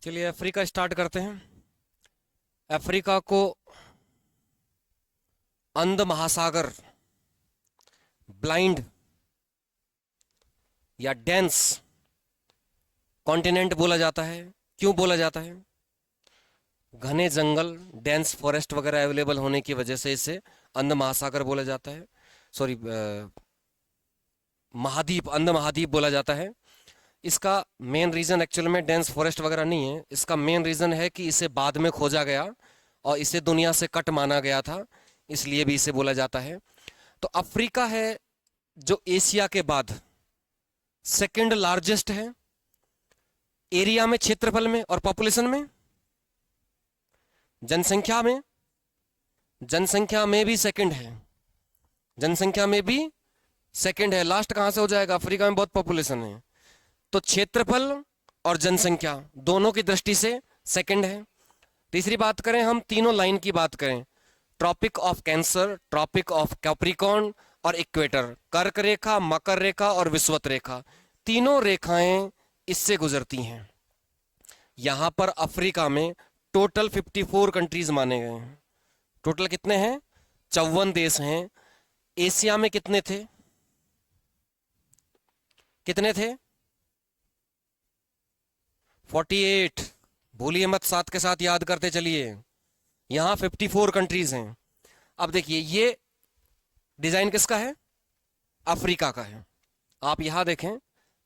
चलिए Africa start करते हैं। अफ्रीका को अंध महासागर, ब्लाइंड या डेंस कॉन्टिनेंट बोला जाता है। क्यों बोला जाता है? घने जंगल, डेंस फॉरेस्ट वगैरह अवेलेबल होने की वजह से इसे अंध महासागर बोला जाता है। सॉरी, महाद्वीप, अंध महाद्वीप बोला जाता है। इसका मेन रीज़न एक्चुअल में डेंस फॉरेस्ट वगैरह नहीं है। इसका मेन रीज़न है कि इसे बाद में खोजा गया और इसे दुनिया से कट माना गया था, इसलिए भी इसे बोला जाता है। तो अफ्रीका है जो एशिया के बाद सेकंड लार्जेस्ट है एरिया में, क्षेत्रफल में और पॉपुलेशन में। जनसंख्या में भी सेकंड है, जनसंख्या में भी सेकंड है। लास्ट कहां से हो जाएगा? अफ्रीका में बहुत पॉपुलेशन है, तो क्षेत्रफल और जनसंख्या दोनों की दृष्टि से सेकंड है। तीसरी बात करें, हम तीनों लाइन की बात करें, tropic of cancer, tropic of capricorn और इक्वेटर, कर्क रेखा, मकर रेखा और विषुवत रेखा, तीनों रेखाएं इससे गुजरती हैं। यहां पर अफ्रीका में टोटल 54 कंट्रीज माने गए हैं। टोटल कितने हैं? 54 देश हैं। एशिया में कितने थे? कितने थे? 48। भूलिए मत, साथ के साथ याद करते चलिए। यहां 54 कंट्रीज हैं। अब देखिए, ये डिजाइन किसका है? अफ्रीका का है। आप यहां देखें,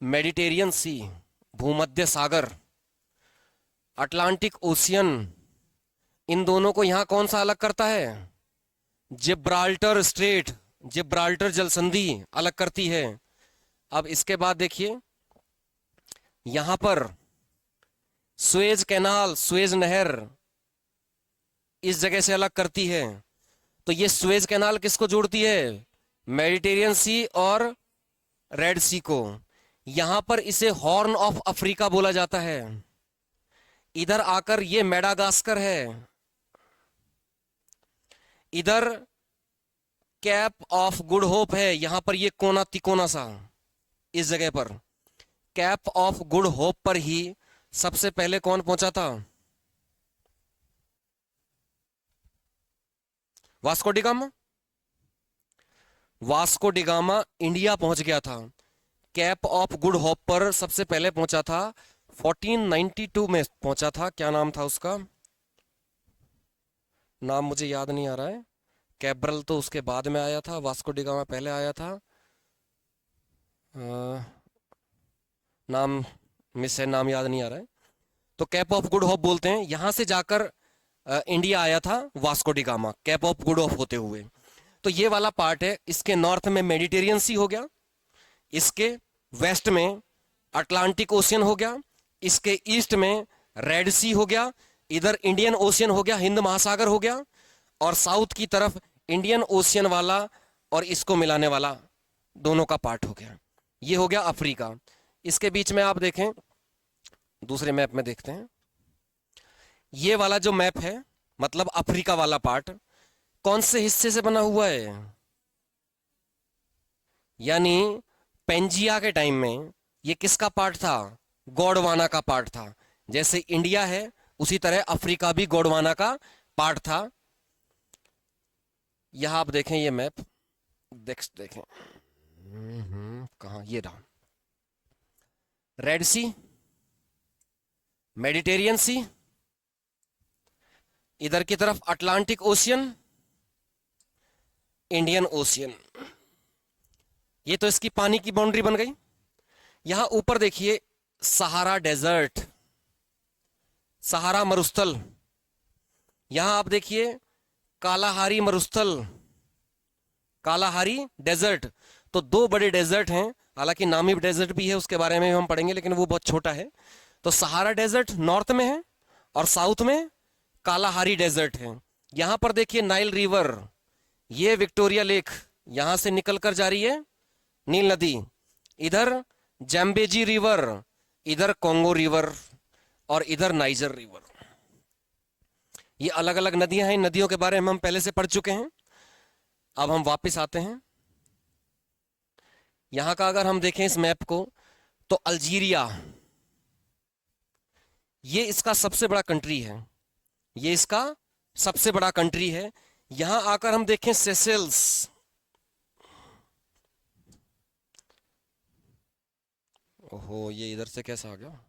मेडिटेरियन सी, भूमध्य सागर, अटलांटिक ओशियन, इन दोनों को यहां कौन सा अलग करता है? जिब्राल्टर स्ट्रेट, जिब्राल्टर जल संधि अलग करती है। अब इसके बाद देखिए, यहां पर सुएज कैनाल, सुएज नहर इस जगह से अलग करती है। तो ये सुएज कैनाल किसको जोड़ती है? मेडिटेरियन सी और रेड सी को। यहां पर इसे हॉर्न ऑफ अफ्रीका बोला जाता है। इधर आकर ये मेडागास्कर है, इधर कैप ऑफ गुड होप है। यहां पर ये कोना तिकोना सा, इस जगह पर कैप ऑफ गुड होप पर ही सबसे पहले कौन पहुंचा था? Vasco da Gama. Vasco da Gama India पहुंच गया था। कैप ऑफ गुड होप पर सबसे पहले पहुंचा था, 1492 में पहुंचा था। क्या नाम था उसका? नाम मुझे याद नहीं आ रहा है। कैब्रल तो उसके बाद में आया था, वास्को डिगामा पहले आया था। नाम मिस है, नाम याद नहीं आ रहा है। तो कैप ऑफ गुड होप बोलते हैं। यहां से जाकर इंडिया आया था Vasco da Gama, cap of good hope होते हुए। तो ये वाला पार्ट है। इसके नॉर्थ में मेडिटेरियन सी हो गया, इसके वेस्ट में अटलांटिक ओशियन हो गया, इसके ईस्ट में रेड सी हो गया, इधर इंडियन ओशियन हो गया, हिंद महासागर हो गया, और साउथ की तरफ इंडियन ओशियन वाला और इसको मिलाने वाला दोनों का पार्ट हो गया। ये हो गया अफ्रीका। इसके बीच में आप देखें, दूसरे मैप में देखते हैं, ये वाला जो मैप है, मतलब अफ्रीका वाला पार्ट कौन से हिस्से से बना हुआ है? यानी पेंजिया के टाइम में ये किसका पार्ट था? गोंडवाना का पार्ट था। जैसे इंडिया है उसी तरह अफ्रीका भी गोंडवाना का पार्ट था। यहां आप देखें ये मैप, देखें कहां, ये रहा। रेड सी, मेडिटेरियन सी, इधर की तरफ अटलांटिक ओशियन, इंडियन ओशियन। ये तो इसकी पानी की बाउंड्री बन गई। यहां ऊपर देखिए, सहारा डेजर्ट, सहारा मरुस्थल। यहां आप देखिए कालाहारी मरुस्थल, कालाहारी डेजर्ट। तो दो बड़े डेजर्ट हैं, हालांकि नामी डेजर्ट भी है, उसके बारे में हम पढ़ेंगे, लेकिन वो बहुत छोटा है। तो सहारा डेजर्ट नॉर्थ में है और साउथ में कालाहारी डेजर्ट है। यहां पर देखिए नाइल रिवर, ये विक्टोरिया लेक यहां से निकलकर जा रही है, नील नदी। इधर जैम्बेजी रिवर, इधर कोंगो रिवर और इधर नाइजर रिवर। ये अलग अलग नदियां हैं। नदियों के बारे में हम पहले से पढ़ चुके हैं। अब हम वापस आते हैं। यहां का अगर हम देखें इस मैप को, तो अल्जीरिया, ये इसका सबसे बड़ा कंट्री है, ये इसका सबसे बड़ा कंट्री है। यहां आकर हम देखें सेशेल्स, ओहो ये इधर से कैसा आ गया,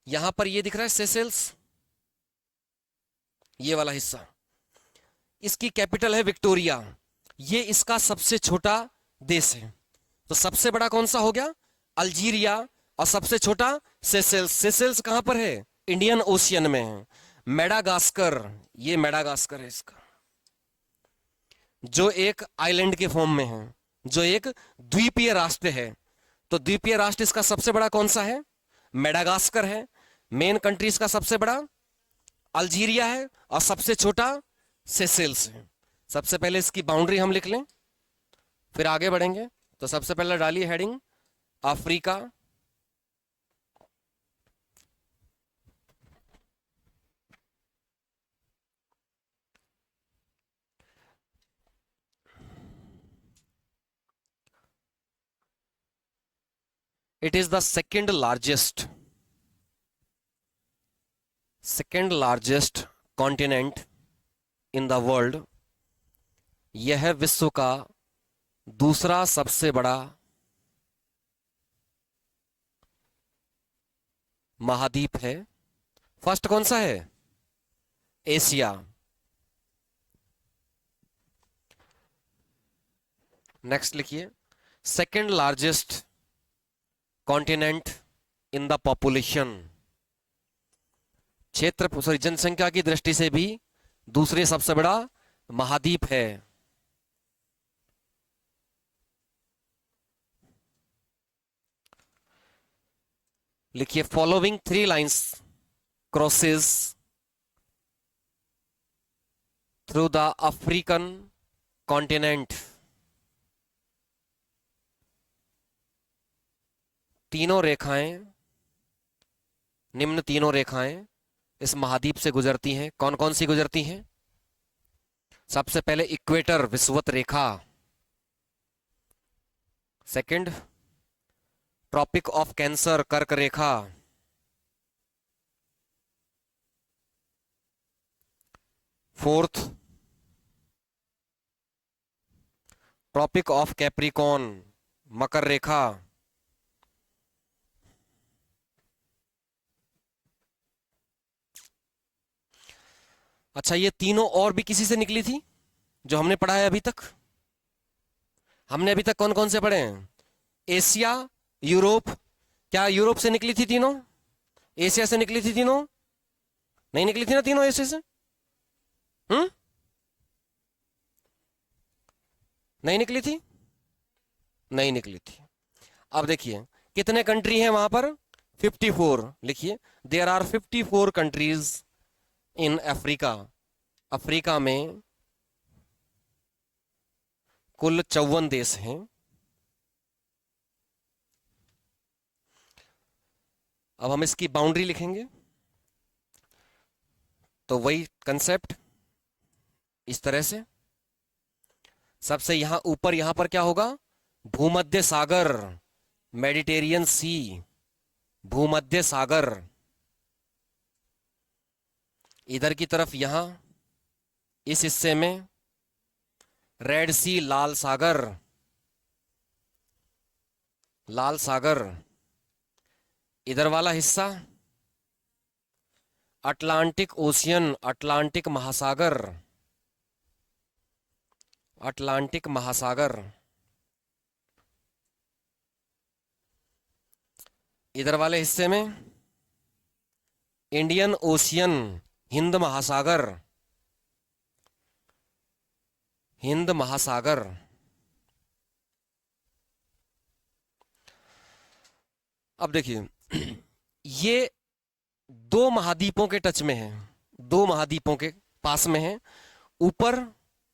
यहां पर ये दिख रहा है सेशेल्स, ये वाला हिस्सा, इसकी कैपिटल है विक्टोरिया, ये इसका सबसे छोटा देश है। तो सबसे बड़ा कौन सा हो गया, अल्जीरिया, और सबसे छोटा सेशेल्स। सेशेल्स कहां पर है, इंडियन ओशियन में है। मेडागास्कर, ये मेडागास्कर है इसका, जो एक आइलैंड के फॉर्म में है, जो एक द्वीपीय राष्ट्र है। तो द्वीपीय राष्ट्र इसका सबसे बड़ा कौन सा है, मेडागास्कर है। मेन कंट्री इसका सबसे बड़ा अल्जीरिया है, और सबसे छोटा सेशेल्स है। सबसे पहले इसकी बाउंड्री हम लिख लें, फिर आगे बढ़ेंगे। तो सबसे पहले डालिए heading Africa, it is the second largest continent in the world. यह विश्व का दूसरा सबसे बड़ा महाद्वीप है। फर्स्ट कौन सा है, एशिया। नेक्स्ट लिखिए, second largest continent in the population, क्षेत्र सॉरी जनसंख्या की दृष्टि से भी दूसरे सबसे बड़ा महाद्वीप है। लिखिए, following 3 lines crosses through the African continent. तीनों रेखाएं, निम्न तीनों रेखाएं इस महाद्वीप से गुजरती हैं। कौन कौन सी गुजरती हैं, सबसे पहले इक्वेटर विषुवत रेखा, सेकंड ट्रॉपिक ऑफ कैंसर कर्क रेखा, फोर्थ ट्रॉपिक ऑफ कैप्रिकॉन मकर रेखा, अच्छा ये तीनों और भी किसी से निकली थी जो हमने पढ़ा है अभी तक? हमने अभी तक कौन कौन से पढ़े हैं, एशिया, यूरोप। क्या यूरोप से निकली थी तीनों, एशिया से निकली थी तीनों? नहीं निकली थी ना तीनों एशिया से, नहीं निकली थी, नहीं निकली थी। अब देखिए कितने कंट्री हैं वहां पर, 54। लिखिए, there are 54 countries in Africa. Africa में कुल 54 देश हैं। अब हम इसकी बाउंड्री लिखेंगे, तो वही कंसेप्ट इस तरह से, सबसे यहां ऊपर यहां पर क्या होगा, भूमध्य सागर, मेडिटेरियन सी, भूमध्य सागर। इधर की तरफ यहां इस हिस्से में रेड सी, लाल सागर, लाल सागर। इधर वाला हिस्सा अटलांटिक ओशियन, अटलांटिक महासागर, अटलांटिक महासागर। इधर वाले हिस्से में इंडियन ओशियन, हिंद महासागर, हिंद महासागर। अब देखिए ये दो महाद्वीपों के टच में है, दो महाद्वीपों के पास में है, ऊपर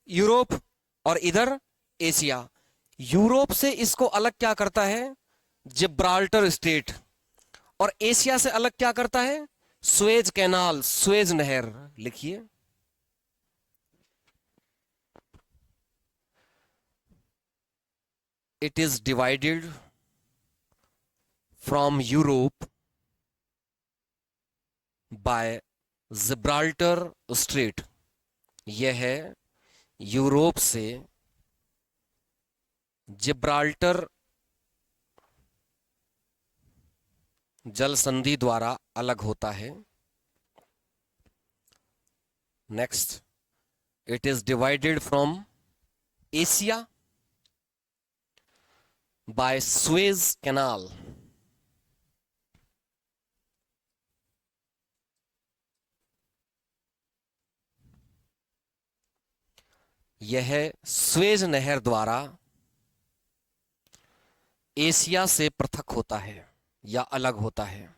यूरोप और इधर एशिया। यूरोप से इसको अलग क्या करता है, जिब्राल्टर स्ट्रेट, और एशिया से अलग क्या करता है, सुएज कैनाल, सुएज नहर। लिखिए, it is divided from Europe by Gibraltar strait. यह है यूरोप से जिब्राल्टर जल संधि द्वारा अलग होता है। Next, it is divided from Asia by Suez canal. यह सुएज नहर द्वारा एशिया से पृथक होता है या अलग होता है।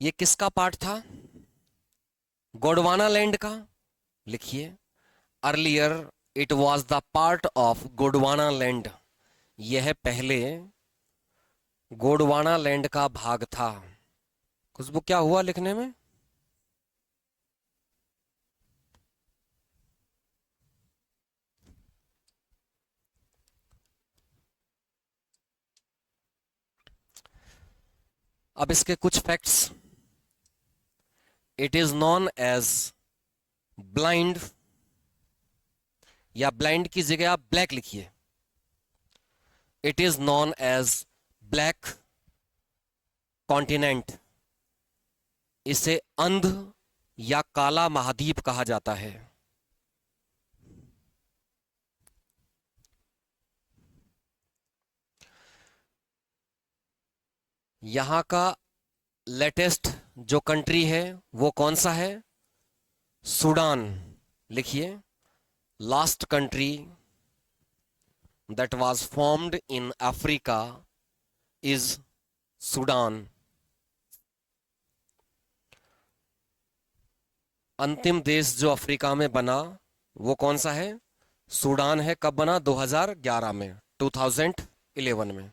ये किसका पार्ट था? गोंडवाना लैंड का। लिखिए, earlier it was the part of Gondwana land. यह पहले गोंडवाना लैंड का भाग था। खुशबू, क्या हुआ लिखने में? अब इसके कुछ facts. It is known as blind, या ब्लाइंड की जगह आप ब्लैक लिखिए। It is known as black continent. इसे अंध या काला महाद्वीप कहा जाता है। यहां का लेटेस्ट जो कंट्री है वो कौन सा है? सूडान। लिखिए, last country that was formed in Africa is Sudan. अंतिम देश जो अफ्रीका में बना वो कौन सा है? सूडान है। कब बना? 2011 में, 2011 में।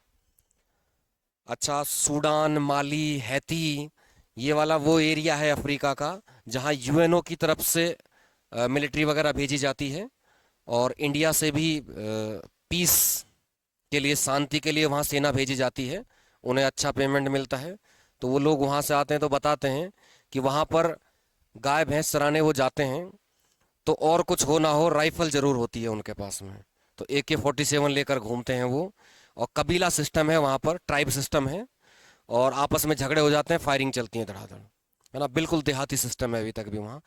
अच्छा, सूडान, माली, हैती, ये वाला वो एरिया है अफ्रीका का जहां यूएनओ की तरफ से मिलिट्री वगैरह भेजी जाती है, और इंडिया से भी पीस के लिए, शांति के लिए वहाँ सेना भेजी जाती है। उन्हें अच्छा पेमेंट मिलता है, तो वो लोग वहाँ से आते हैं तो बताते हैं कि वहाँ पर गाय भैंस चराने वो जाते हैं तो और कुछ हो ना हो, राइफल जरूर होती है उनके पास में, तो AK-47 लेकर घूमते हैं वो। और कबीला सिस्टम है वहाँ पर, ट्राइब सिस्टम है, और आपस में झगड़े हो जाते हैं, फायरिंग चलती है धड़ाधड़, है ना। बिल्कुल देहाती सिस्टम है अभी तक भी वहाँ।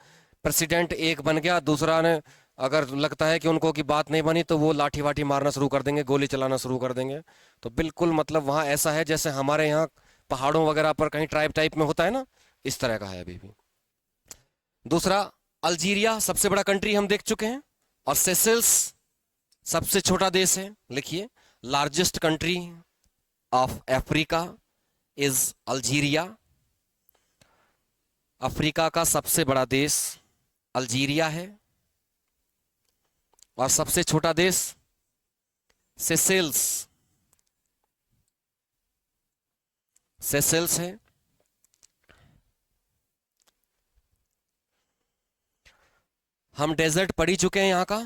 प्रेसिडेंट एक बन गया, दूसरा ने अगर लगता है कि उनको की बात नहीं बनी तो वो लाठी वाठी मारना शुरू कर देंगे, गोली चलाना शुरू कर देंगे। तो बिल्कुल मतलब वहाँ ऐसा है जैसे हमारे यहाँ पहाड़ों वगैरह पर कहीं ट्राइब टाइप में होता है ना, इस तरह का है अभी भी। दूसरा, अल्जीरिया सबसे बड़ा कंट्री हम देख चुके हैं, और सेशेल्स सबसे छोटा देश है। लिखिए, largest country of Africa is Algeria. Africa का सबसे बड़ा देश अल्जीरिया है, और सबसे छोटा देश सेशेल्स, सेशेल्स है। हम डेजर्ट पढ़ ही चुके हैं यहाँ का,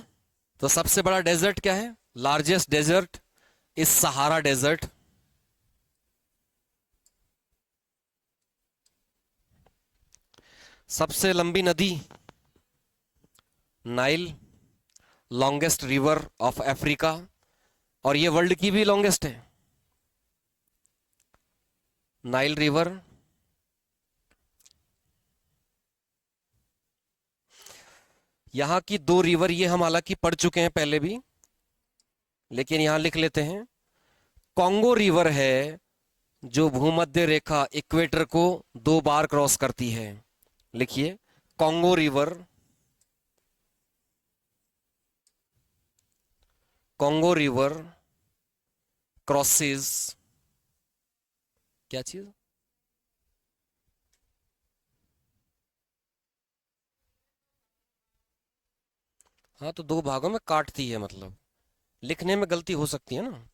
तो सबसे बड़ा डेजर्ट क्या है? Largest desert is Sahara desert. सबसे लंबी नदी Nile, longest river of Africa, और ये वर्ल्ड की भी लॉन्गेस्ट है, नाइल रिवर। यहां की दो रिवर ये हम हालांकि पढ़ चुके हैं पहले भी, लेकिन यहां लिख लेते हैं। कॉन्गो रिवर है जो भूमध्य रेखा इक्वेटर को 2 बार क्रॉस करती है। लिखिए, Congo river, Congo river crosses क्या चीज? हाँ, तो 2 भागों में काटती है, मतलब लिखने में गलती हो सकती है ना,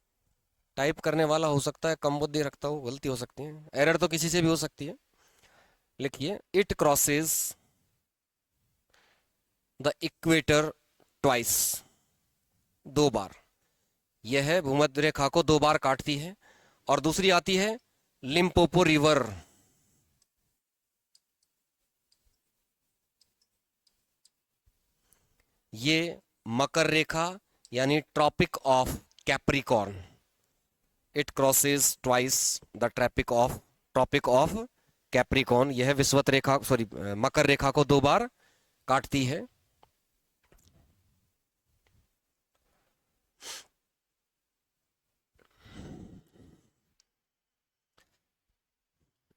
टाइप करने वाला हो सकता है कम बुद्धि रखता हो, गलती हो सकती है, एरर तो किसी से भी हो सकती है। लिखिए, it crosses the equator twice, 2 बार। यह है भूमध्य रेखा को 2 बार काटती है। और दूसरी आती है लिम्पोपो रिवर। ये मकर रेखा यानी tropic of capricorn. It crosses twice the tropic of capricorn. यह विषुवत रेखा, सॉरी, मकर रेखा को 2 बार काटती है।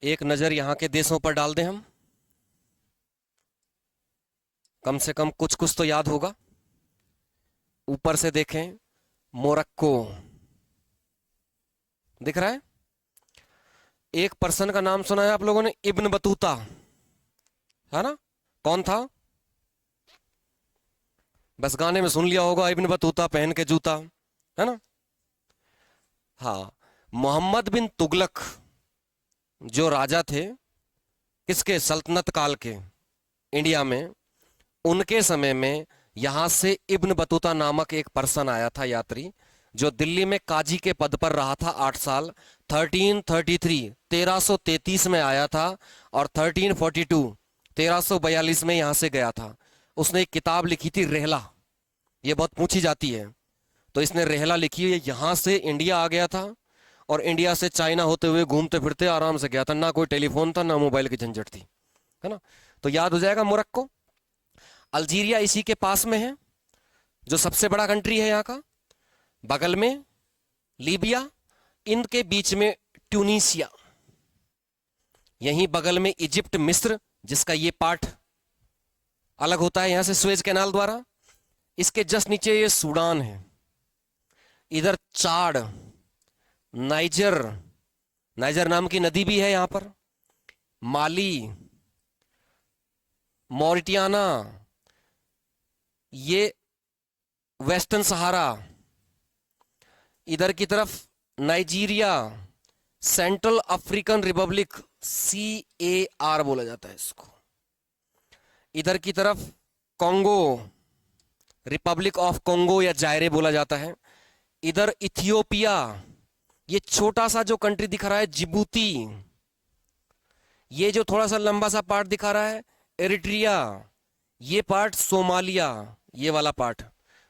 एक नजर यहां के देशों पर डाल दें हम, कम से कम कुछ कुछ तो याद होगा। ऊपर से देखें, मोरक्को दिख रहा है। एक पर्सन का नाम सुना है आप लोगों ने, इब्न बतूता, है ना? कौन था? बस गाने में सुन लिया होगा, इब्न बतूता पहन के जूता, है ना? हाँ, मोहम्मद बिन तुगलक जो राजा थे, किसके? सल्तनत काल के, इंडिया में। उनके समय में यहां से इब्न बतूता नामक एक पर्सन आया था, यात्री, जो दिल्ली में काजी के पद पर रहा था 8 साल। 1333 में आया था और 1342 में यहां से गया था। उसने एक किताब लिखी थी, रेहला। ये बहुत पूछी जाती है। तो इसने रेहला लिखी है, यहां से इंडिया आ गया था और इंडिया से चाइना होते हुए घूमते फिरते आराम से गया था। ना कोई टेलीफोन था, ना मोबाइल की झंझट थी, है ना? तो याद हो जाएगा मोरक्को। अल्जीरिया इसी के पास में है, जो सबसे बड़ा कंट्री है यहाँ का। बगल में लीबिया, इनके बीच में ट्यूनीसिया, यहीं बगल में इजिप्ट, मिस्र, जिसका ये पार्ट अलग होता है यहां से सुएज कैनाल द्वारा। इसके जस्ट नीचे ये सूडान है। इधर चाड, नाइजर, नाइजर नाम की नदी भी है यहां पर, माली, मॉरिटियाना, ये वेस्टर्न सहारा, इधर की तरफ Nigeria, central African Republic, CAR बोला जाता है इसको। इधर की तरफ कॉन्गो, रिपब्लिक ऑफ कॉन्गो या जायरे बोला जाता है। इधर इथियोपिया, ये छोटा सा जो कंट्री दिखा रहा है जिबूती। ये जो थोड़ा सा लंबा सा पार्ट दिखा रहा है एरिट्रिया। ये पार्ट सोमालिया, ये वाला पार्ट।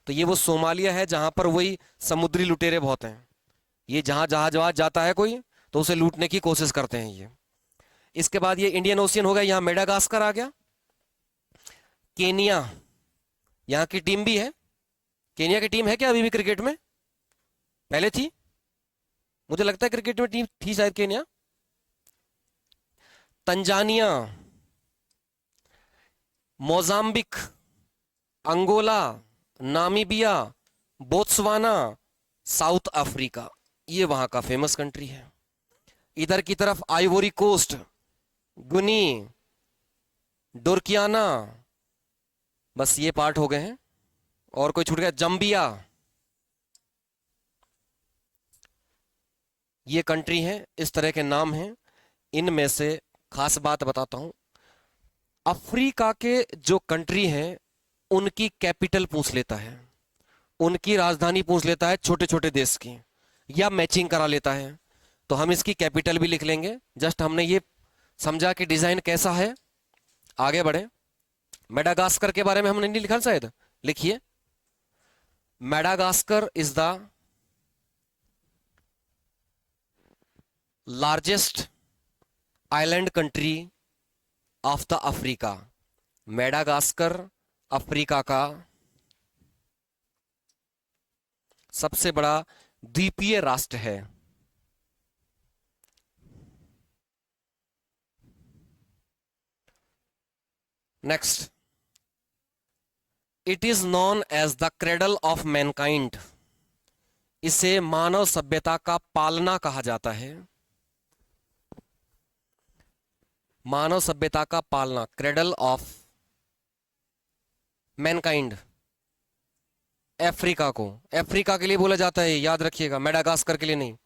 तो ये वो सोमालिया है जहां पर वही समुद्री लुटेरे बहुत हैं। ये जहां जहाज जाता है कोई तो उसे लूटने की कोशिश करते हैं ये। इसके बाद ये इंडियन ओशियन हो गया, यहां मेडागास्कर आ गया। केनिया, यहां की टीम भी है। केनिया की टीम है क्या अभी भी क्रिकेट में? पहले थी, मुझे लगता है क्रिकेट में टीम थी शायद Kenya. Tanzania, Mozambique, Angola, Namibia, Botswana, South Africa, ये वहां का फेमस कंट्री है। इधर की तरफ आइवोरी कोस्ट, गुनी, डोरकियाना, बस ये पार्ट हो गए हैं। और कोई छूट गया? जम्बिया, ये कंट्री है। इस तरह के नाम हैं। इनमें से खास बात बताता हूं, अफ्रीका के जो कंट्री हैं उनकी कैपिटल पूछ लेता है, उनकी राजधानी पूछ लेता है छोटे छोटे देश की, या मैचिंग करा लेता है। तो हम इसकी कैपिटल भी लिख लेंगे। जस्ट हमने ये समझा कि डिजाइन कैसा है। आगे बढ़े। मेडागास्कर के बारे में हमने नहीं लिखा शायद, लिखिए। Madagascar is the largest island country of the Africa. Madagascar Africa का सबसे बड़ा द्वीपीय राष्ट्र है। Next, it is known as the cradle of mankind. इसे मानव सभ्यता का पालना कहा जाता है। मानव सभ्यता का पालना, क्रेडल ऑफ मैनकाइंड। अफ्रीका को, अफ्रीका के लिए बोला जाता है, याद रखिएगा, मेडागास्कर के लिए नहीं।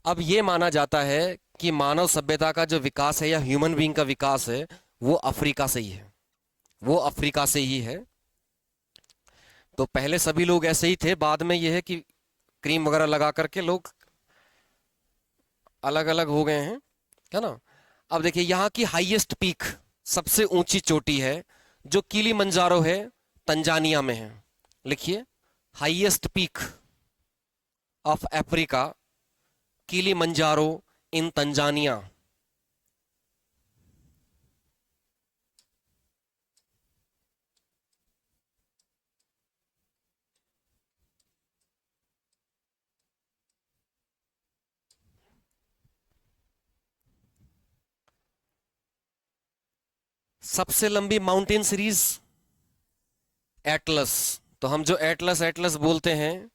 अब यह माना जाता है कि मानव सभ्यता का जो विकास है या ह्यूमन बीइंग का विकास है वो अफ्रीका से ही है, वो अफ्रीका से ही है। तो पहले सभी लोग ऐसे ही थे, बाद में ये है कि क्रीम वगैरह लगा करके लोग अलग अलग हो गए हैं, है ना। अब देखिए यहाँ की हाईएस्ट पीक, सबसे ऊंची चोटी है जो किलिमंजारो है, तंजानिया में है। लिखिए, highest peak of Africa, Kilimanjaro in Tanzania. सबसे लंबी माउंटेन सीरीज एटलस। तो हम जो एटलस एटलस बोलते हैं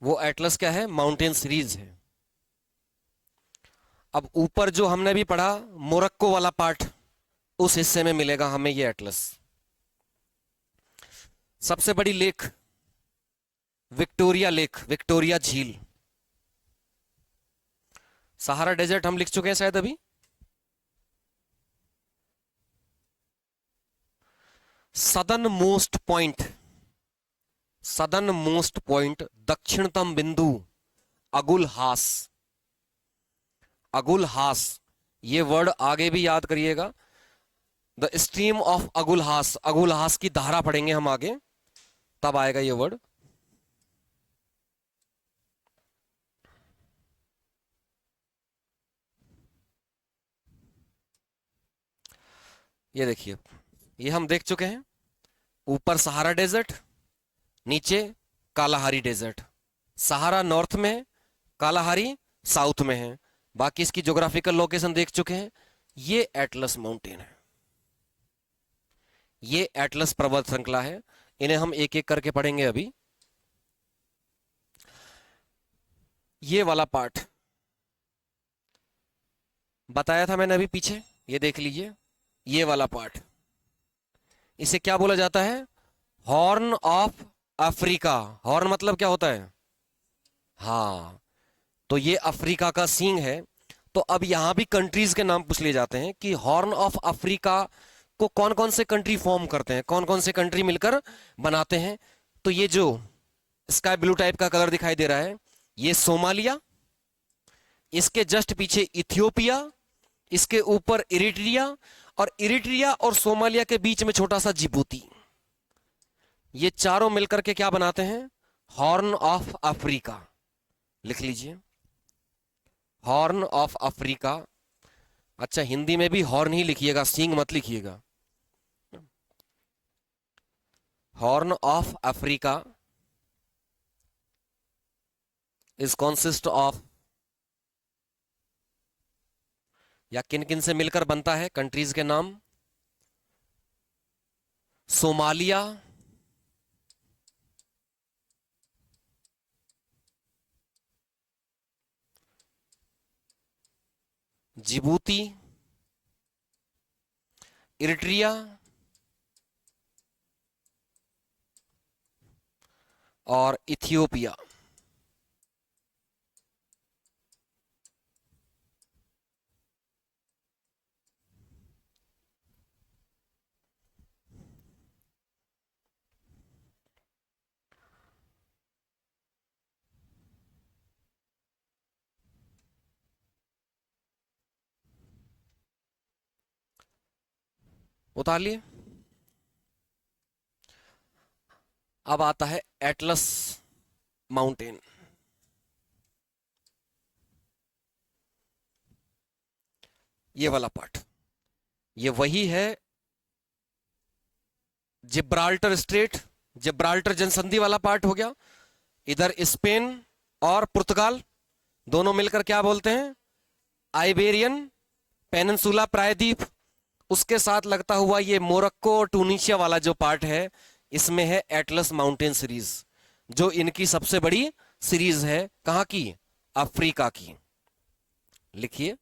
वो एटलस क्या है, माउंटेन सीरीज है। अब ऊपर जो हमने भी पढ़ा मोरक्को वाला पार्ट, उस हिस्से में मिलेगा हमें ये एटलस। सबसे बड़ी लेक विक्टोरिया लेक, विक्टोरिया झील। सहारा डेजर्ट हम लिख चुके हैं शायद अभी। Southern most point, southern most point, दक्षिणतम बिंदु अगुल हास। अगुल हास, ये वर्ड आगे भी याद करिएगा। द स्ट्रीम ऑफ अगुल हास, अगुल हास की धारा पढ़ेंगे हम आगे, तब आएगा ये वर्ड। ये देखिए, ये हम देख चुके हैं। ऊपर सहारा डेजर्ट, नीचे कालाहारी डेजर्ट। सहारा नॉर्थ में है, कालाहारी साउथ में है। बाकी इसकी ज्योग्राफिकल लोकेशन देख चुके हैं। ये एटलस माउंटेन है, ये एटलस पर्वत श्रृंखला है। इन्हें हम एक एक करके पढ़ेंगे अभी। ये वाला पार्ट बताया था मैंने अभी पीछे, ये देख लीजिए। ये वाला पार्ट, इसे क्या बोला जाता है, हॉर्न ऑफ अफ्रीका। हॉर्न मतलब क्या होता है, हाँ, तो ये अफ्रीका का सींग है। तो अब यहां भी कंट्रीज के नाम पूछ लिए जाते हैं कि हॉर्न ऑफ अफ्रीका को कौन कौन से कंट्री फॉर्म करते हैं, कौन कौन से कंट्री मिलकर बनाते हैं। तो ये जो स्काई ब्लू टाइप का कलर दिखाई दे रहा है, ये सोमालिया, इसके जस्ट पीछे इथियोपिया, इसके ऊपर इरिट्रिया, और इरिट्रिया और सोमालिया के बीच में छोटा सा जिबूती। ये चारों मिलकर के क्या बनाते हैं, हॉर्न ऑफ अफ्रीका। लिख लीजिए, हॉर्न ऑफ अफ्रीका। अच्छा, हिंदी में भी हॉर्न ही लिखिएगा, सींग मत लिखिएगा। Horn of Africa is consist of, या किन किन से मिलकर बनता है, कंट्रीज के नाम, सोमालिया, जिबूती, इरिट्रिया और इथियोपिया। उतार लिए। अब आता है एटलस माउंटेन। ये वाला पार्ट, ये वही है जिब्राल्टर स्ट्रेट, जिब्राल्टर जनसंधि वाला पार्ट हो गया। इधर स्पेन और पुर्तगाल दोनों मिलकर क्या बोलते हैं, आइबेरियन पेनिनसुला प्रायद्वीप। उसके साथ लगता हुआ ये मोरक्को और टूनिशिया वाला जो पार्ट है, इसमें है एटलस माउंटेन सीरीज, जो इनकी सबसे बड़ी सीरीज है। कहां की, अफ्रीका की। लिखिए,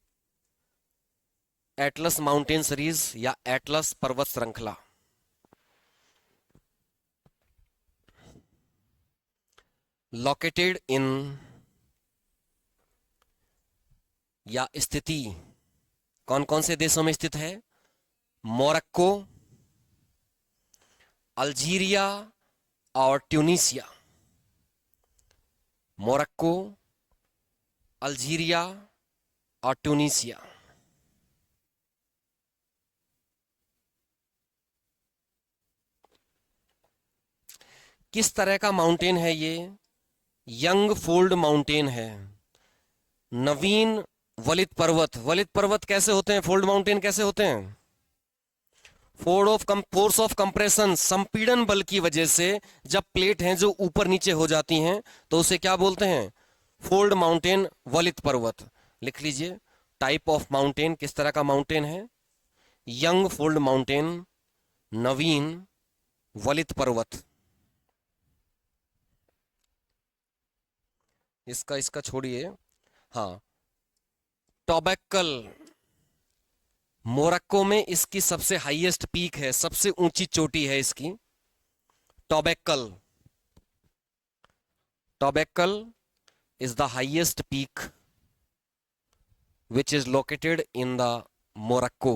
एटलस माउंटेन सीरीज या एटलस पर्वत श्रृंखला। लोकेटेड इन या स्थिति कौन कौन से देशों में स्थित है? मोरक्को, अल्जीरिया और ट्यूनीसिया। मोरक्को, अल्जीरिया और ट्यूनीसिया। किस तरह का माउंटेन है ये? यंग फोल्ड माउंटेन है, नवीन वलित पर्वत। वलित पर्वत कैसे होते हैं? फोल्ड माउंटेन कैसे होते हैं? फोर्स ऑफ कंप्रेशन, संपीड़न बल की वजह से जब प्लेट हैं जो ऊपर नीचे हो जाती हैं तो उसे क्या बोलते हैं? फोल्ड माउंटेन, वलित पर्वत। लिख लीजिए, टाइप ऑफ माउंटेन, किस तरह का माउंटेन है? यंग फोल्ड माउंटेन, नवीन वलित पर्वत। इसका इसका छोड़िए। हाँ, टोबैकल, मोरक्को में इसकी सबसे हाईएस्ट पीक है, सबसे ऊंची चोटी है इसकी, टोबैकल। टोबैकल is the highest peak which is located in the Morocco.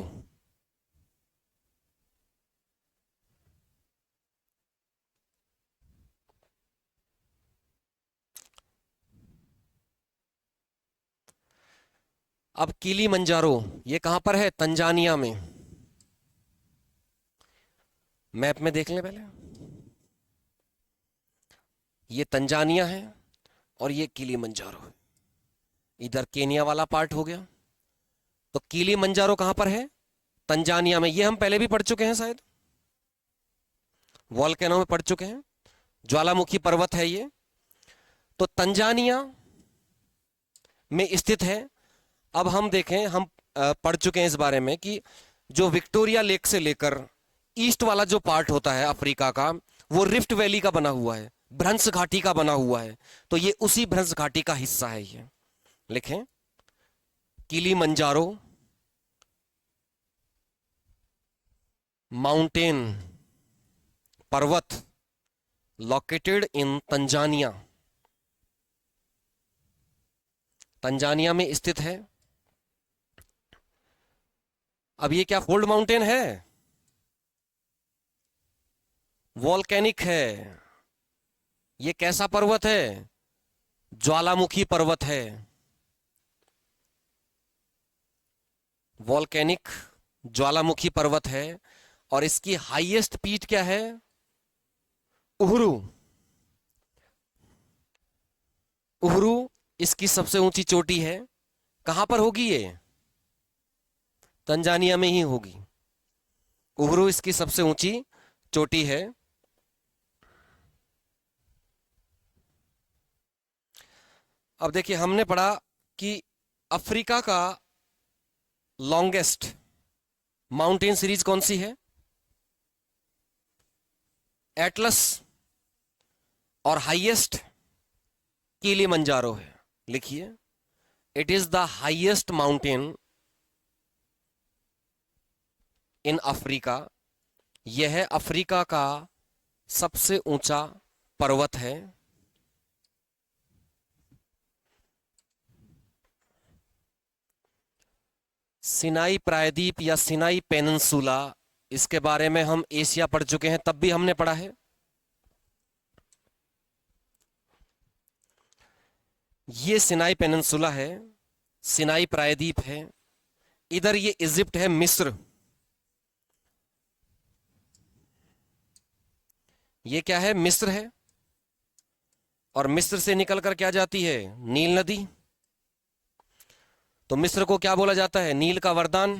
अब किलीमंजारो ये कहां पर है? तंजानिया में। मैप में देख लें पहले, ये तंजानिया है और ये किलीमंजारो है। इधर केनिया वाला पार्ट हो गया। तो किलीमंजारो कहां पर है? तंजानिया में। ये हम पहले भी पढ़ चुके हैं शायद, वॉल्केनो में पढ़ चुके हैं, ज्वालामुखी पर्वत है ये। तो तंजानिया में स्थित है। अब हम देखें, हम पढ़ चुके हैं इस बारे में कि जो विक्टोरिया लेक से लेकर ईस्ट वाला जो पार्ट होता है अफ्रीका का, वो रिफ्ट वैली का बना हुआ है, भ्रंश घाटी का बना हुआ है। तो ये उसी भ्रंश घाटी का हिस्सा है ये। लिखें, किलीमंजारो माउंटेन, पर्वत, लोकेटेड इन तंजानिया, तंजानिया में स्थित है। अब ये क्या फोल्ड माउंटेन है? वॉल्केनिक है। ये कैसा पर्वत है? ज्वालामुखी पर्वत है। वॉल्केनिक ज्वालामुखी पर्वत है। और इसकी हाईएस्ट पीक क्या है? उहुरु। उहुरु इसकी सबसे ऊंची चोटी है। कहां पर होगी ये? तंजानिया में ही होगी। उहुरु इसकी सबसे ऊंची चोटी है। अब देखिए, हमने पढ़ा कि अफ्रीका का लॉन्गेस्ट माउंटेन सीरीज कौन सी है? एटलस। और हाईएस्ट किलीमंजारो है। लिखिए, it is the highest mountain in Africa. यह अफ्रीका का सबसे ऊंचा पर्वत है। सिनाई प्रायद्वीप या सिनाई पेनिनसुला, इसके बारे में हम एशिया पढ़ चुके हैं, तब भी हमने पढ़ा है। ये सिनाई पेनिनसुला है, सिनाई प्रायद्वीप है। इधर ये इजिप्ट है, मिस्र। ये क्या है? मिस्र है। और मिस्र से निकलकर क्या जाती है? नील नदी। तो मिस्र को क्या बोला जाता है? नील का वरदान,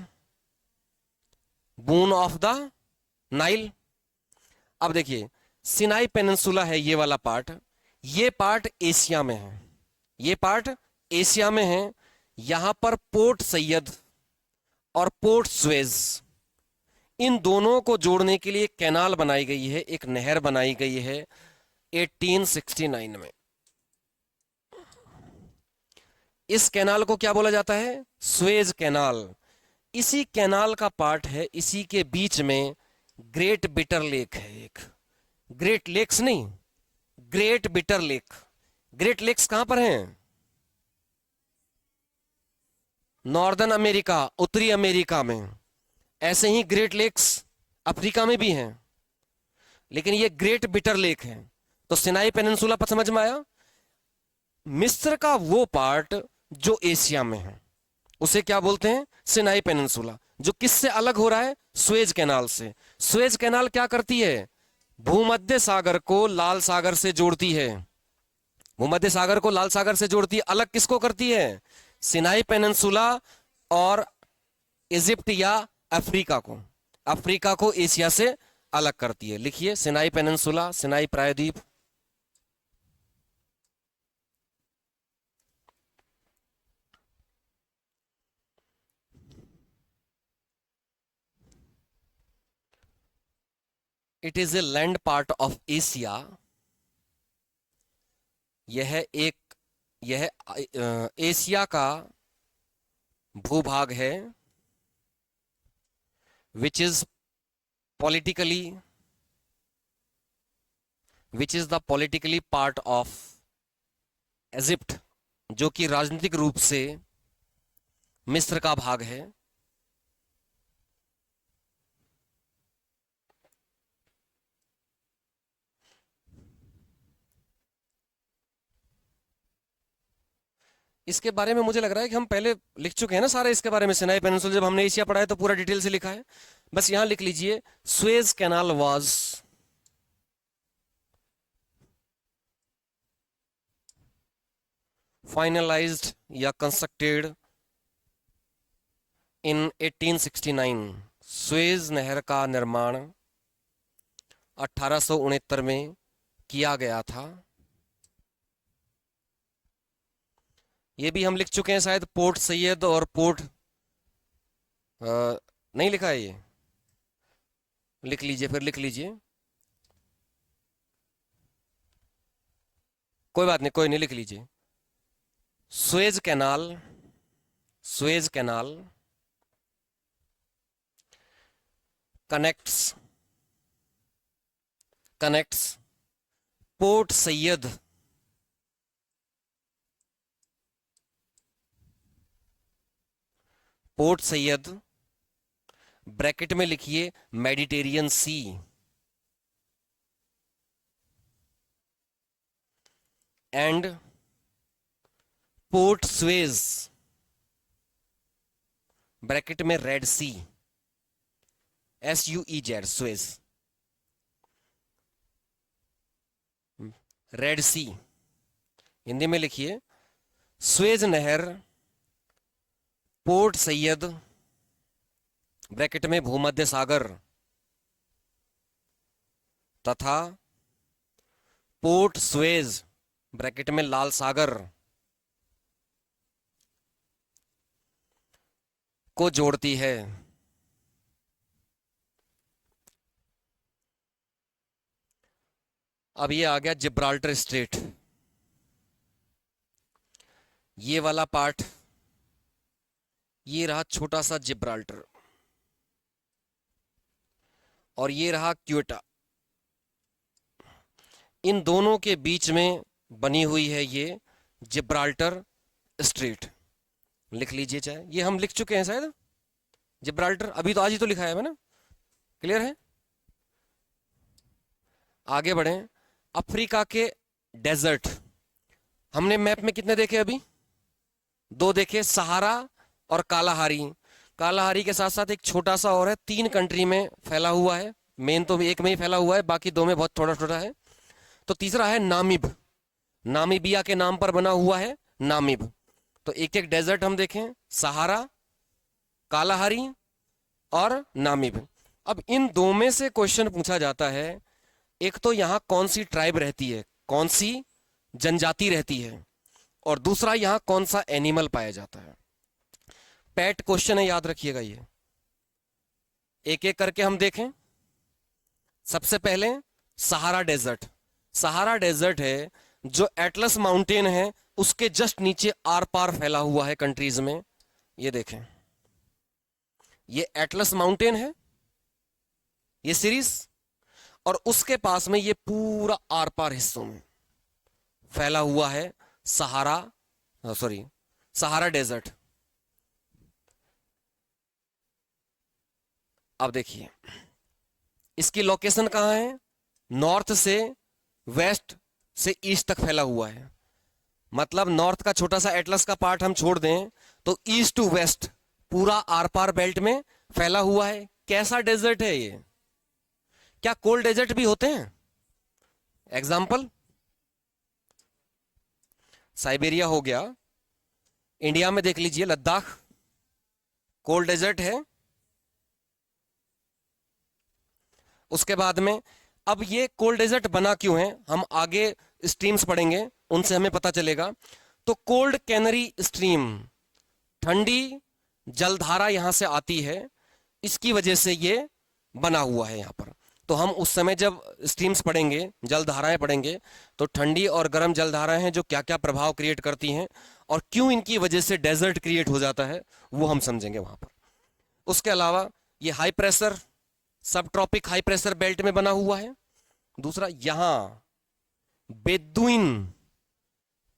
बून ऑफ द नाइल। अब देखिए, सिनाई पेनिनसुला है ये वाला पार्ट। ये पार्ट एशिया में है, ये पार्ट एशिया में है। यहां पर पोर्ट सैयद और पोर्ट सुएज, इन दोनों को जोड़ने के लिए एक कैनाल बनाई गई है, एक नहर बनाई गई है 1869 में। इस कैनाल को क्या बोला जाता है? Suez canal. इसी कैनाल का पार्ट है, इसी के बीच में ग्रेट बिटर लेक है एक। ग्रेट लेक्स नहीं, great bitter lake. Great lakes कहां पर हैं? नॉर्दर्न अमेरिका, उत्तरी अमेरिका में। ऐसे ही ग्रेट लेक्स अफ्रीका में भी हैं, लेकिन ये ग्रेट बिटर लेक है। तो सिनाई पेनिनसुला पर समझ में आया। मिस्र का वो पार्ट जो एशिया में है उसे क्या बोलते हैं? सिनाई पेनिनसुला। जो किससे अलग हो रहा है? सुएज कैनाल से। सुएज कैनाल क्या करती है? भूमध्य सागर को लाल सागर से जोड़ती है। भूमध्य सागर को लाल सागर से जोड़ती है। अलग किसको करती है? सिनाई पेनिनसुला और इजिप्ट या अफ्रीका को। अफ्रीका को एशिया से अलग करती है। लिखिए सिनाई पेनिनसुला, सिनाई प्रायद्वीप। It is a land part of Asia. यह एशिया का भूभाग है, which is politically the politically part of Egypt, जो कि राजनीतिक रूप से मिस्र का भाग है। इसके बारे में मुझे लग रहा है कि हम पहले लिख चुके हैं ना सारे इसके बारे में। सिनाई पेनिनसुला जब हमने एशिया पढ़ा है तो पूरा डिटेल से लिखा है। बस यहां लिख लीजिए, सुएज कैनाल वाज फाइनलाइज्ड या कंस्ट्रक्टेड इन 1869। सुएज नहर का निर्माण 1869 में किया गया था। ये भी हम लिख चुके हैं शायद, पोर्ट सैयद और पोर्ट नहीं लिखा है ये, लिख लीजिए, फिर लिख लीजिए, कोई बात नहीं, कोई नहीं, लिख लीजिए। Suez canal, Suez canal connects Port Said bracket में लिखिए Mediterranean Sea, and Port Suez bracket में Red Sea, SUEZ, Suez, Red Sea. Hindi में लिखिए सुएज नहर, पोर्ट सैयद ब्रैकेट में भूमध्य सागर तथा पोर्ट सुएज ब्रैकेट में लाल सागर को जोड़ती है। अब ये आ गया जिब्राल्टर स्ट्रेट। ये वाला पार्ट, ये रहा छोटा सा जिब्राल्टर, और ये रहा क्वेटा। इन दोनों के बीच में बनी हुई है ये जिब्राल्टर स्ट्रेट। लिख लीजिए, चाहे ये हम लिख चुके हैं शायद, जिब्राल्टर अभी तो आज ही तो लिखा है मैंने। क्लियर है? आगे बढ़ें। अफ्रीका के डेजर्ट हमने मैप में कितने देखे? अभी 2 देखे, सहारा और कालाहारी। कालाहारी के साथ साथ एक छोटा सा और है, 3 कंट्री में फैला हुआ है। मेन तो एक में ही फैला हुआ है, बाकी 2 में बहुत थोड़ा छोटा है। तो तीसरा है नामिब, नामीबिया के नाम पर बना हुआ है नामिब। तो एक एक डेजर्ट हम देखें, सहारा, कालाहारी और नामिब। अब इन 2 में से क्वेश्चन पूछा जाता है, एक तो यहां कौन सी ट्राइब रहती है, कौन सी जनजाति रहती है, और दूसरा यहां कौन सा एनिमल पाया जाता है। पैट क्वेश्चन है, याद रखिएगा। ये एक एक करके हम देखें। सबसे पहले सहारा डेजर्ट। सहारा डेजर्ट है जो एटलस माउंटेन है उसके जस्ट नीचे आर पार फैला हुआ है कंट्रीज में। ये देखें, ये एटलस माउंटेन है, ये सीरीज, और उसके पास में ये पूरा आर पार हिस्सों में फैला हुआ है सहारा डेजर्ट। अब देखिए इसकी लोकेशन कहाँ है, नॉर्थ से वेस्ट से ईस्ट तक फैला हुआ है। मतलब नॉर्थ का छोटा सा एटलस का पार्ट हम छोड़ दें तो ईस्ट टू वेस्ट पूरा आर पार बेल्ट में फैला हुआ है। कैसा डेजर्ट है ये? क्या कोल्ड डेजर्ट भी होते हैं? एग्जाम्पल साइबेरिया हो गया, इंडिया में देख लीजिए लद्दाख कोल्ड डेजर्ट है। उसके बाद में अब ये कोल्ड डेजर्ट बना क्यों है, हम आगे स्ट्रीम्स पढ़ेंगे उनसे हमें पता चलेगा। तो कोल्ड कैनरी स्ट्रीम, ठंडी जलधारा यहां से आती है, इसकी वजह से ये बना हुआ है यहां पर। तो हम उस समय जब स्ट्रीम्स पढ़ेंगे, जलधाराएं पढ़ेंगे, तो ठंडी और गर्म जलधाराएं हैं जो क्या क्या प्रभाव क्रिएट करती हैं और क्यों इनकी वजह से डेजर्ट क्रिएट हो जाता है वो हम समझेंगे वहां पर। उसके अलावा ये हाई प्रेशर सब ट्रॉपिक हाई प्रेशर बेल्ट में बना हुआ है। दूसरा यहां बेदुइन,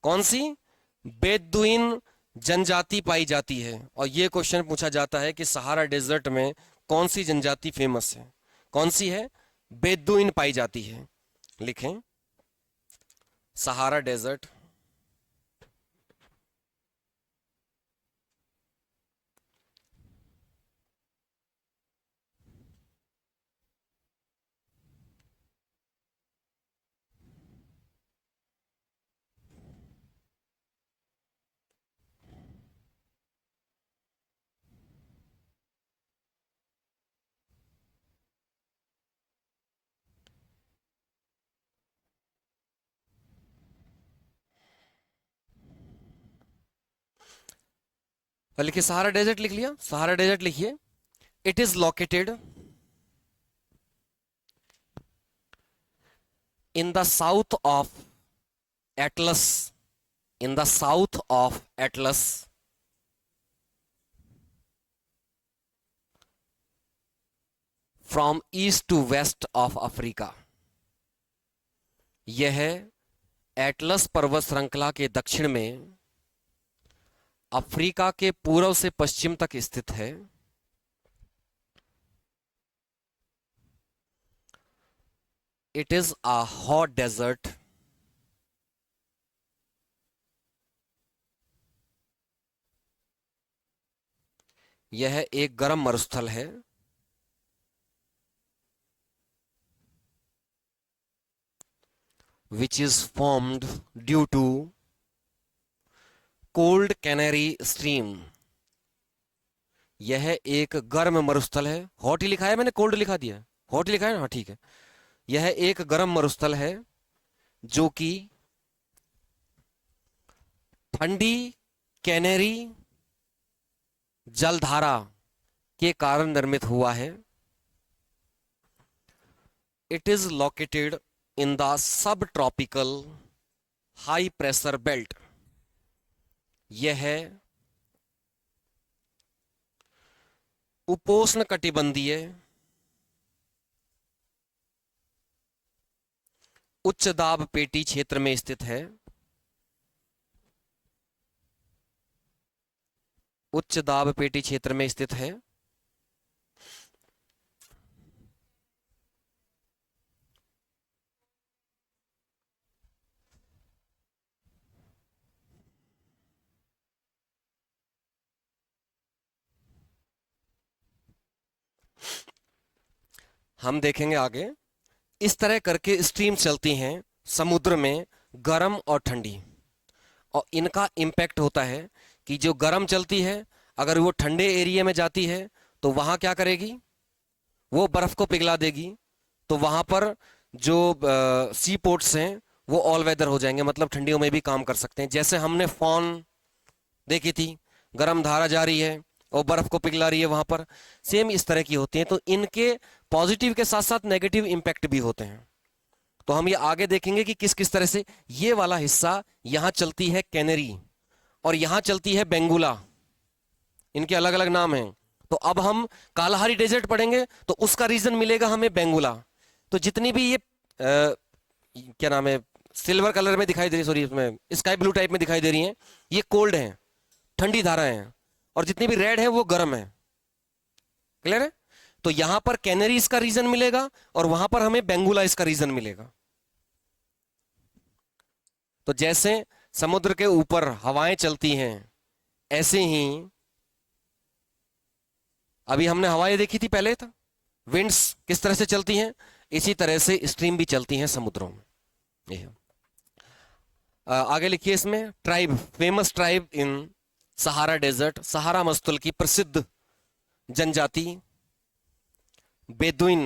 कौन सी? बेदुइन जनजाति पाई जाती है। और यह क्वेश्चन पूछा जाता है कि सहारा डेजर्ट में कौन सी जनजाति फेमस है? कौन सी है? बेदुइन पाई जाती है। लिखें सहारा डेजर्ट लिखिए, सहारा डेजर्ट लिख लिया, सहारा डेजर्ट लिखिए। It is located in the south of Atlas, in the south of Atlas, from east to west of Africa। यह एटलस पर्वत श्रृंखला के दक्षिण में अफ्रीका के पूर्व से पश्चिम तक स्थित है। It is a hot desert, यह एक गर्म मरुस्थल है। Which is formed due to cold Canary stream. यह एक गर्म मरुस्थल है। हॉट ही लिखा है मैंने, कोल्ड लिखा दिया? हॉट लिखा है ना, हाँ ठीक है। यह एक गर्म मरुस्थल है जो कि ठंडी कैनरी जलधारा के कारण निर्मित हुआ है। It is located in the sub tropical high pressure belt. यह उपोष्ण कटिबंधीय उच्च दाब पेटी क्षेत्र में स्थित है। उच्च दाब पेटी क्षेत्र में स्थित है। हम देखेंगे आगे, इस तरह करके स्ट्रीम चलती हैं समुद्र में, गर्म और ठंडी, और इनका इंपैक्ट होता है कि जो गर्म चलती है अगर वो ठंडे एरिया में जाती है तो वहां क्या करेगी, वो बर्फ को पिघला देगी। तो वहां पर जो सी पोर्ट्स हैं वो ऑल वेदर हो जाएंगे, मतलब ठंडियों में भी काम कर सकते हैं। जैसे हमने फॉन देखी थी, गर्म धारा जा रही है और बर्फ को पिघला रही है, वहां पर सेम इस तरह की होती हैं। तो इनके पॉजिटिव के साथ साथ नेगेटिव इंपैक्ट भी होते हैं। तो हम ये आगे देखेंगे कि किस किस तरह से ये वाला हिस्सा यहां चलती है कैनरी और यहां चलती है बेंगुला, इनके अलग अलग नाम हैं। तो अब हम कालाहारी डेजर्ट पढ़ेंगे तो उसका रीजन मिलेगा हमें बेंगुला। तो जितनी भी ये क्या नाम है, सिल्वर कलर में दिखाई दे रही, सॉरी इसमें स्काई ब्लू टाइप में दिखाई दे रही हैं, ये कोल्ड हैं, ठंडी धाराएं हैं, और जितनी भी रेड है वो गर्म है। क्लियर है? तो यहां पर कैनरीज का रीजन मिलेगा और वहां पर हमें बेंगुलाइज का रीजन मिलेगा। तो जैसे समुद्र के ऊपर हवाएं चलती हैं, ऐसे ही अभी हमने हवाएं देखी थी पहले था, विंड्स किस तरह से चलती हैं, इसी तरह से स्ट्रीम भी चलती हैं समुद्रों में। ये है। आगे लिखिए इसमें, tribe, famous tribe in Sahara desert, Sahara मस्तुल की प्रसिद्ध जनजाति बेदुइन।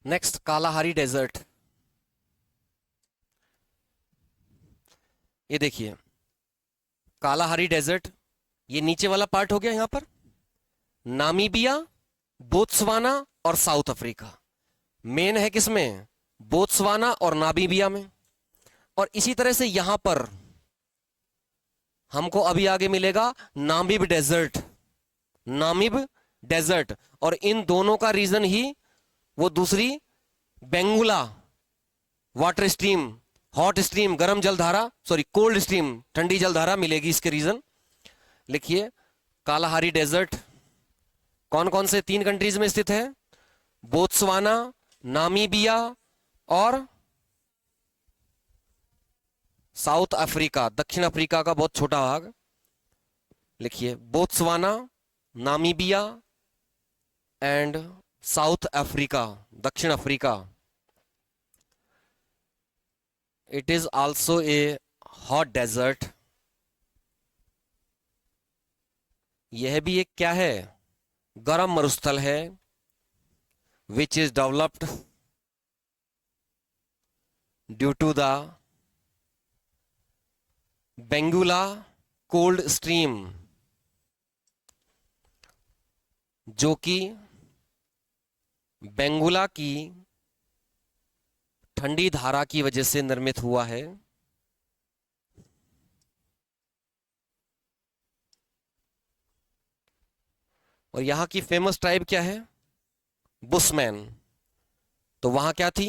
Next, Kalahari desert. ये देखिए कालाहारी डेजर्ट, ये नीचे वाला पार्ट हो गया यहां पर, नामीबिया, बोत्सवाना और साउथ अफ्रीका। मेन है किसमें, बोत्सवाना और नामीबिया में। और इसी तरह से यहां पर हमको अभी आगे मिलेगा नामिब डेजर्ट, नामिब डेजर्ट। और इन दोनों का रीजन ही वो दूसरी Benguela water stream, hot stream गर्म जलधारा, सॉरी कोल्ड स्ट्रीम ठंडी जलधारा मिलेगी, इसके रीजन लिखिए। कालाहारी डेजर्ट कौन कौन से 3 कंट्रीज में स्थित है, बोत्सवाना, नामीबिया और साउथ अफ्रीका, दक्षिण अफ्रीका का बहुत छोटा भाग। लिखिए Botswana, Namibia and South Africa, दक्षिण Africa. It is also a hot desert. यह भी एक क्या है, गर्म मरुस्थल है, which is developed due to the Benguela cold stream, जो कि बेंगुला की ठंडी धारा की वजह से निर्मित हुआ है। और यहां की फेमस ट्राइब क्या है, बुशमैन। तो वहां क्या थी,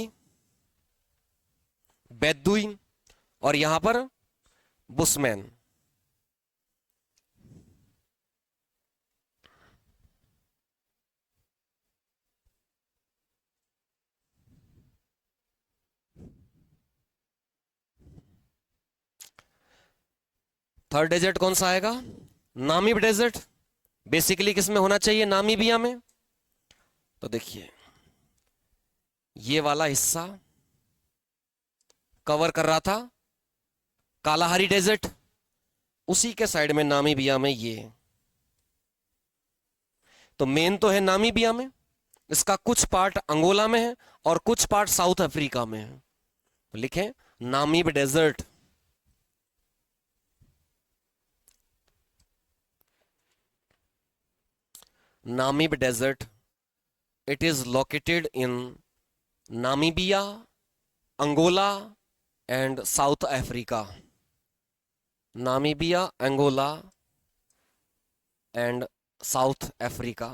बेदुइन, और यहां पर बुशमैन। थर्ड डेजर्ट कौन सा आएगा, नामीब डेजर्ट। बेसिकली किसमें होना चाहिए, नामीबिया में। तो देखिए ये वाला हिस्सा कवर कर रहा था कालाहारी डेजर्ट, उसी के साइड में नामीबिया में ये। तो मेन तो है नामीबिया में, इसका कुछ पार्ट अंगोला में है और कुछ पार्ट साउथ अफ्रीका में है। तो लिखें Namib desert. Namib desert, it is located in Namibia, Angola and South Africa. Namibia, Angola and South Africa.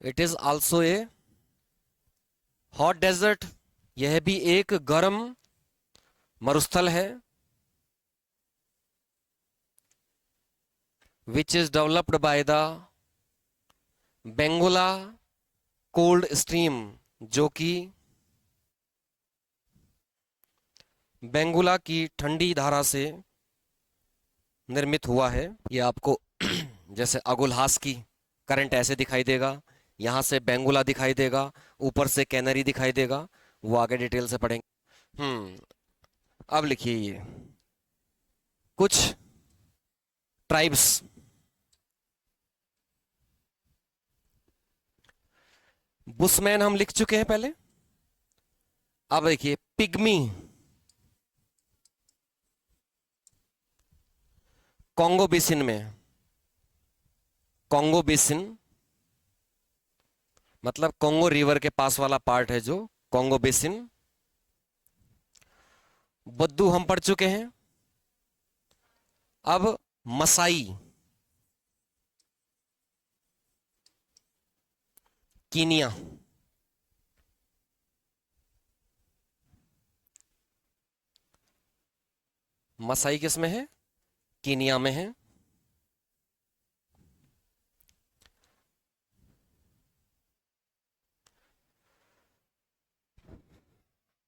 It is also a hot desert. यह भी एक गर्म मरुस्थल है, which is developed by the Benguela cold stream, जो कि Benguela की ठंडी धारा से निर्मित हुआ है। यह आपको जैसे अगुलहास की करंट ऐसे दिखाई देगा, यहां से बेंगुला दिखाई देगा, ऊपर से कैनरी दिखाई देगा, वो आगे डिटेल से पढ़ेंगे। अब लिखिए ये कुछ ट्राइब्स। बुशमैन हम लिख चुके हैं पहले। अब देखिए पिग्मी, कॉन्गो बेसिन में, कॉन्गो बेसिन मतलब कॉन्गो रिवर के पास वाला पार्ट है जो कॉन्गो बेसिन। बद्दू हम पढ़ चुके हैं। अब मसाई, कीनिया। मसाई किस में है? कीनिया में है।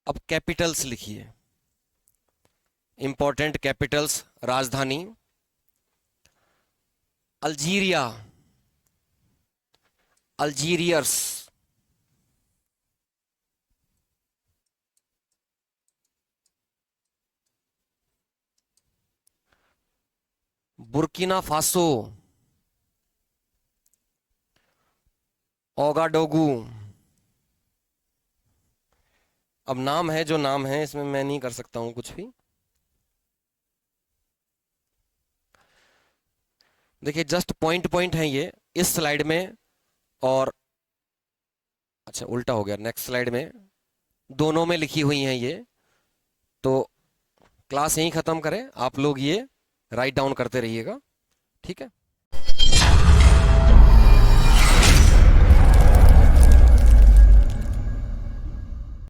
अब कैपिटल्स लिखिए, इंपॉर्टेंट कैपिटल्स, राजधानी। Algeria, Algiers. Burkina Faso, Ouagadougou. अब नाम है जो नाम है, इसमें मैं नहीं कर सकता हूं कुछ भी। देखिए जस्ट पॉइंट पॉइंट है ये इस स्लाइड में, और अच्छा उल्टा हो गया, नेक्स्ट स्लाइड में दोनों में लिखी हुई हैं ये। तो क्लास यहीं खत्म करें, आप लोग ये राइट डाउन करते रहिएगा, ठीक है।